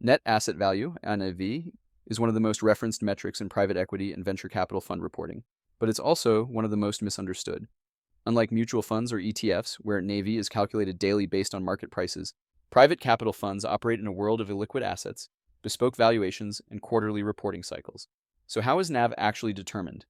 Net asset value, NAV, is one of the most referenced metrics in private equity and venture capital fund reporting, but it's also one of the most misunderstood. Unlike mutual funds or ETFs, where NAV is calculated daily based on market prices, private capital funds operate in a world of illiquid assets, bespoke valuations, and quarterly reporting cycles. So how is NAV actually determined?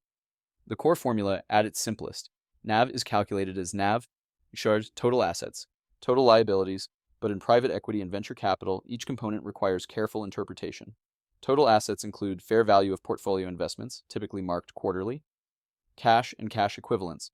The core formula, at its simplest, NAV is calculated as NAV, shares total assets, total liabilities, but in private equity and venture capital, each component requires careful interpretation. Total assets include fair value of portfolio investments, typically marked quarterly, cash and cash equivalents,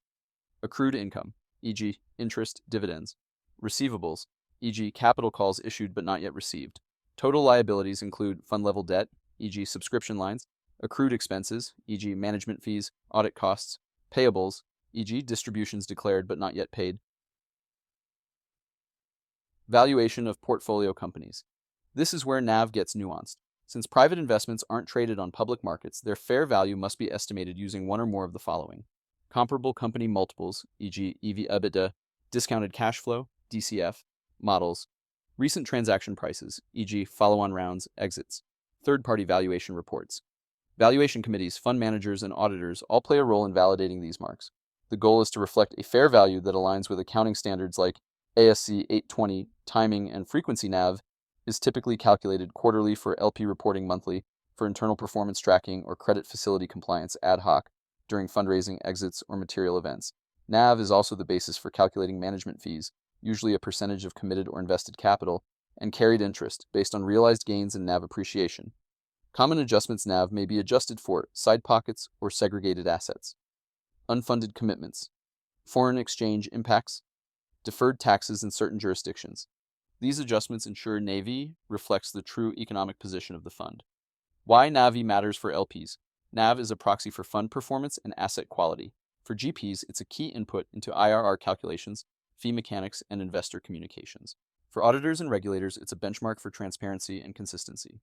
accrued income, e.g., interest, dividends, receivables, e.g., capital calls issued but not yet received. Total liabilities include fund level debt, e.g., subscription lines, accrued expenses, e.g., management fees, audit costs, payables, e.g., distributions declared but not yet paid. Valuation of portfolio companies. This is where NAV gets nuanced. Since private investments aren't traded on public markets, their fair value must be estimated using one or more of the following: comparable company multiples, e.g., EV/EBITDA, discounted cash flow, DCF, models, recent transaction prices, e.g., follow-on rounds, exits, third-party valuation reports. Valuation committees, fund managers, and auditors all play a role in validating these marks. The goal is to reflect a fair value that aligns with accounting standards like ASC 820. Timing and frequency. NAV is typically calculated quarterly for LP reporting, monthly for internal performance tracking or credit facility compliance, ad hoc during fundraising, exits, or material events. NAV is also the basis for calculating management fees, usually a percentage of committed or invested capital, and carried interest based on realized gains and NAV appreciation. Common adjustments. NAV may be adjusted for side pockets or segregated assets, unfunded commitments, foreign exchange impacts, deferred taxes in certain jurisdictions. These adjustments ensure NAV reflects the true economic position of the fund. Why NAV matters for LPs. NAV is a proxy for fund performance and asset quality. For GPs, it's a key input into IRR calculations, fee mechanics, and investor communications. For auditors and regulators, it's a benchmark for transparency and consistency.